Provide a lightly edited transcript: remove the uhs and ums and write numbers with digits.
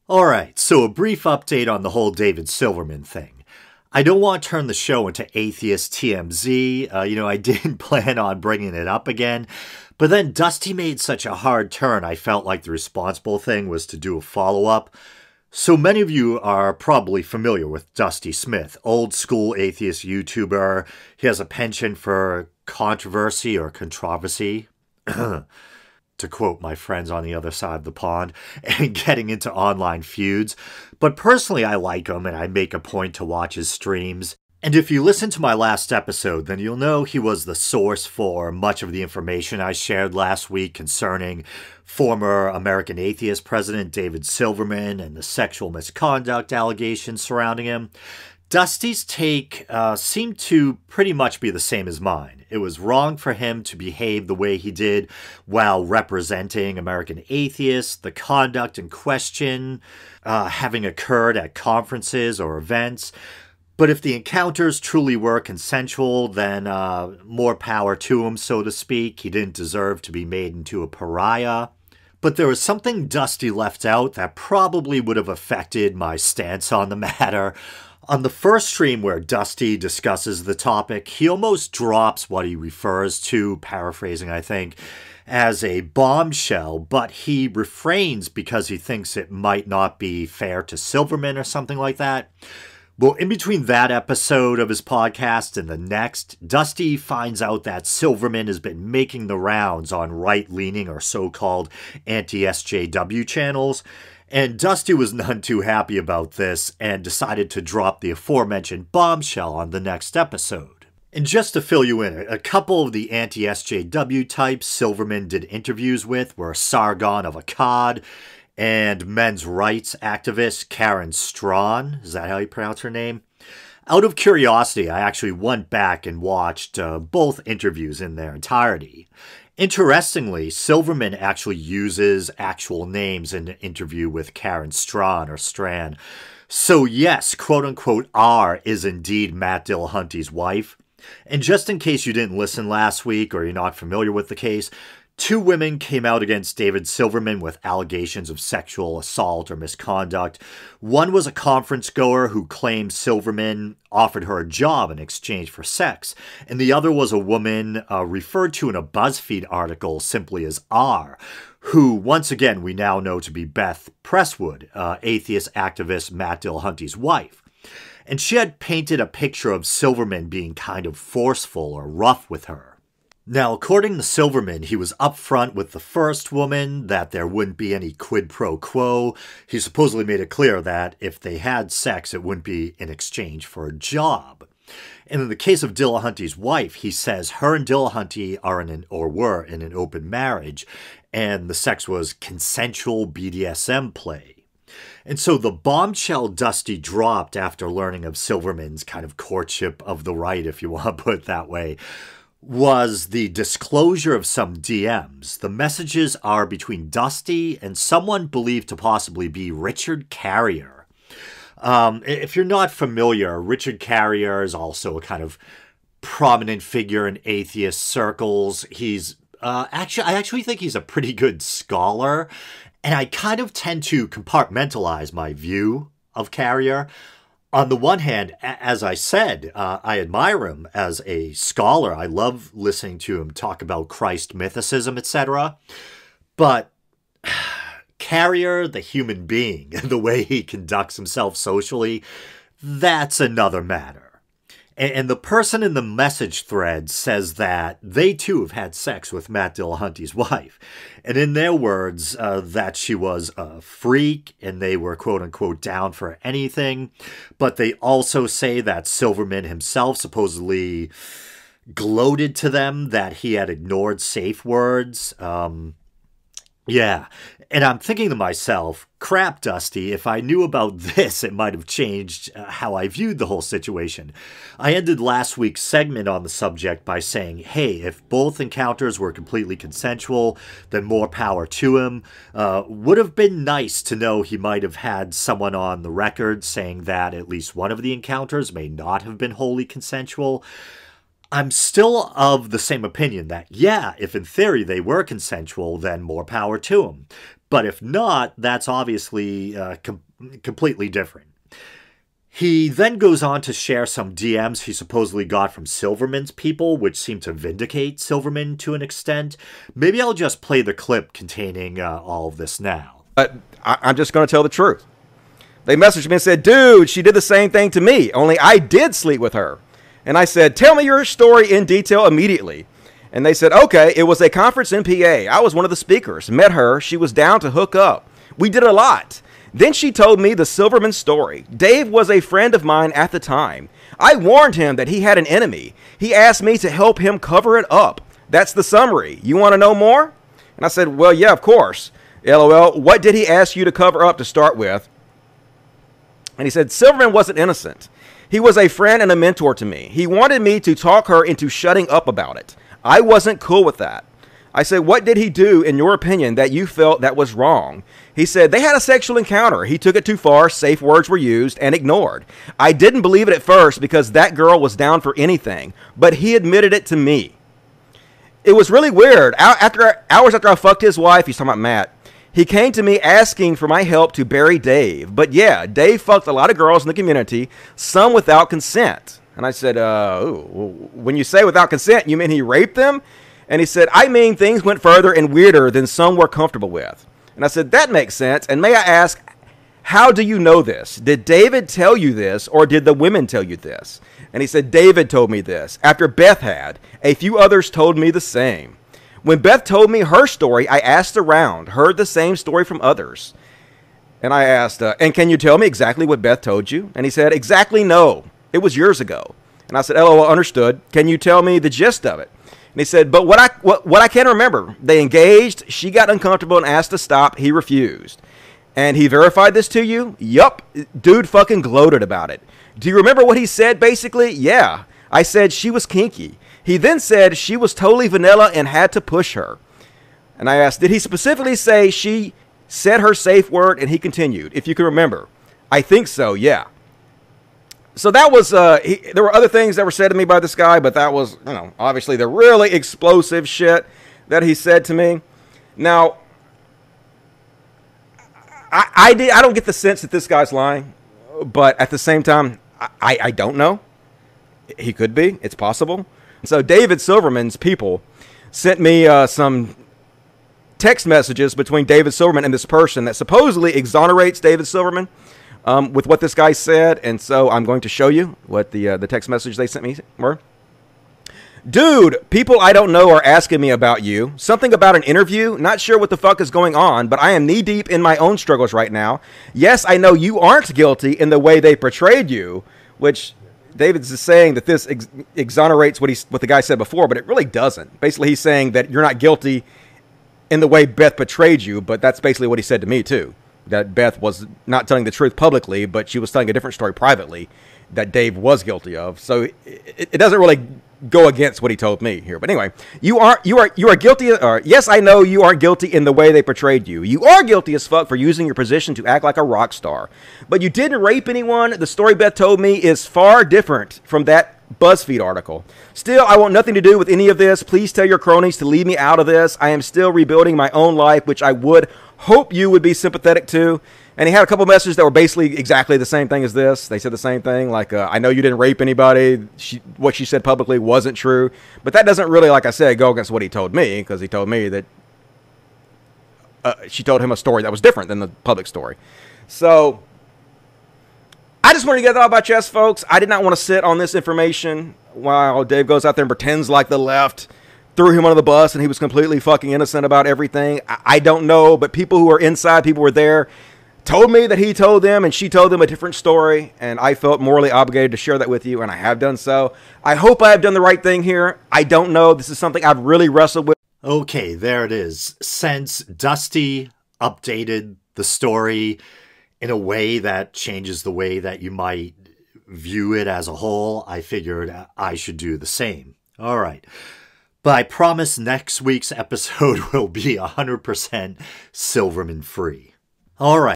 Alright, so a brief update on the whole David Silverman thing. I don't want to turn the show into atheist TMZ. I didn't plan on bringing it up again. But then Dusty made such a hard turn, I felt like the responsible thing was to do a follow-up. So many of you are probably familiar with Dusty Smith, old school atheist YouTuber. He has a penchant for controversy or controversy. To quote my friends on the other side of the pond, and getting into online feuds. But personally, I like him, and I make a point to watch his streams. And if you listen to my last episode, then you'll know he was the source for much of the information I shared last week concerning former American atheist president David Silverman and the sexual misconduct allegations surrounding him. Dusty's take seemed to pretty much be the same as mine. It was wrong for him to behave the way he did while representing American atheists, the conduct in question having occurred at conferences or events. But if the encounters truly were consensual, then more power to him, so to speak. He didn't deserve to be made into a pariah. But there was something Dusty left out that probably would have affected my stance on the matter. On the first stream where Dusty discusses the topic, he almost drops what he refers to, paraphrasing I think, as a bombshell, but he refrains because he thinks it might not be fair to Silverman or something like that. Well, in between that episode of his podcast and the next, Dusty finds out that Silverman has been making the rounds on right-leaning or so-called anti-SJW channels. And Dusty was none too happy about this and decided to drop the aforementioned bombshell on the next episode. And just to fill you in, a couple of the anti-SJW types Silverman did interviews with were Sargon of Akkad and men's rights activist Karen Strawn. Is that how you pronounce her name? Out of curiosity, I actually went back and watched both interviews in their entirety. Interestingly, Silverman actually uses actual names in an interview with Karen Strawn or Strand. So yes, quote-unquote R is indeed Matt Dillahunty's wife. And just in case you didn't listen last week or you're not familiar with the case, 2 women came out against David Silverman with allegations of sexual assault or misconduct. One was a conference goer who claimed Silverman offered her a job in exchange for sex, and the other was a woman referred to in a BuzzFeed article simply as R, who once again we now know to be Beth Presswood, atheist activist Matt Dillahunty's wife. And she had painted a picture of Silverman being kind of forceful or rough with her. Now, according to Silverman, he was upfront with the first woman that there wouldn't be any quid pro quo. He supposedly made it clear that if they had sex, it wouldn't be in exchange for a job. And in the case of Dillahunty's wife, he says her and Dillahunty were in an open marriage, and the sex was consensual BDSM play. And so the bombshell Dusty dropped after learning of Silverman's kind of courtship of the right, if you want to put it that way, was the disclosure of some DMs. The messages are between Dusty and someone believed to possibly be Richard Carrier. If you're not familiar, Richard Carrier is also a kind of prominent figure in atheist circles. He's I actually think he's a pretty good scholar, and I kind of tend to compartmentalize my view of Carrier. On the one hand, as I said, I admire him as a scholar. I love listening to him talk about Christ mythicism, etc. But Carrier, the human being, the way he conducts himself socially, that's another matter. And the person in the message thread says that they too have had sex with Matt Dillahunty's wife. And in their words, that she was a freak and they were quote-unquote down for anything. But they also say that Silverman himself supposedly gloated to them that he had ignored safe words. Yeah, and I'm thinking to myself, crap, Dusty, if I knew about this, it might have changed how I viewed the whole situation. I ended last week's segment on the subject by saying, hey, if both encounters were completely consensual, then more power to him. Would have been nice to know he might have had someone on the record saying that at least one of the encounters may not have been wholly consensual. I'm still of the same opinion that, yeah, if in theory they were consensual, then more power to them. But if not, that's obviously completely different. He then goes on to share some DMs he supposedly got from Silverman's people, which seem to vindicate Silverman to an extent. Maybe I'll just play the clip containing all of this now. But I'm just going to tell the truth. They messaged me and said, dude, she did the same thing to me, only I did sleep with her. And I said, tell me your story in detail immediately. And they said, okay, it was a conference in PA. I was one of the speakers. Met her. She was down to hook up. We did a lot. Then she told me the Silverman story. Dave was a friend of mine at the time. I warned him that he had an enemy. He asked me to help him cover it up. That's the summary. You want to know more? And I said, well, yeah, of course. LOL, what did he ask you to cover up to start with? And he said, Silverman wasn't innocent. He was a friend and a mentor to me. He wanted me to talk her into shutting up about it. I wasn't cool with that. I said, what did he do, in your opinion, that you felt that was wrong? He said, they had a sexual encounter. He took it too far, safe words were used, and ignored. I didn't believe it at first because that girl was down for anything, but he admitted it to me. It was really weird. Hours after I fucked his wife, he's talking about Matt, he came to me asking for my help to bury Dave. But yeah, Dave fucked a lot of girls in the community, some without consent. And I said, when you say without consent, you mean he raped them? And he said, I mean things went further and weirder than some were comfortable with. And I said, that makes sense. And may I ask, how do you know this? Did David tell you this, or did the women tell you this? And he said, David told me this, after Beth had. A few others told me the same. When Beth told me her story, I asked around, heard the same story from others. And I asked, and can you tell me exactly what Beth told you? And he said, exactly no. It was years ago. And I said, LOL, understood. Can you tell me the gist of it? And he said, but what I can remember, they engaged, she got uncomfortable and asked to stop. He refused. And he verified this to you? Yup. Dude fucking gloated about it. Do you remember what he said, basically? Yeah. I said she was kinky. He then said she was totally vanilla and had to push her. And I asked, did he specifically say she said her safe word? And he continued, if you can remember. I think so, yeah. So that was, there were other things that were said to me by this guy, but that was, obviously the really explosive shit that he said to me. Now, I don't get the sense that this guy's lying, but at the same time, I don't know. He could be. It's possible. So David Silverman's people sent me some text messages between David Silverman and this person that supposedly exonerates David Silverman. With what this guy said, and so I'm going to show you what the text message they sent me were. Dude, people I don't know are asking me about you. Something about an interview. Not sure what the fuck is going on, but I am knee-deep in my own struggles right now. Yes, I know you aren't guilty in the way they portrayed you, which David's saying that this exonerates what the guy said before, but it really doesn't. Basically, he's saying that you're not guilty in the way Beth portrayed you, but that's basically what he said to me, too. That Beth was not telling the truth publicly, but she was telling a different story privately that Dave was guilty of. So it doesn't really go against what he told me here. But anyway, you are guilty. Yes, I know you aren't guilty in the way they portrayed you. You are guilty as fuck for using your position to act like a rock star. But you didn't rape anyone. The story Beth told me is far different from that BuzzFeed article. Still, I want nothing to do with any of this. Please tell your cronies to leave me out of this. I am still rebuilding my own life, which I would hope you would be sympathetic to. And he had a couple messages that were basically exactly the same thing as this. They said the same thing, like, I know you didn't rape anybody. What she said publicly wasn't true. But that doesn't really, like I said, go against what he told me, because he told me that she told him a story that was different than the public story. So I just wanted to get that off my chest, folks. I did not want to sit on this information while Dave goes out there and pretends like the left threw him under the bus and he was completely fucking innocent about everything. I don't know, but people who are inside, people who were there, told me that he told them and she told them a different story, and I felt morally obligated to share that with you, and I have done so. I hope I have done the right thing here. I don't know. This is something I've really wrestled with. Okay, there it is. Since Dusty updated the story in a way that changes the way that you might view it as a whole, I figured I should do the same. All right. But I promise next week's episode will be 100% Silverman free. All right.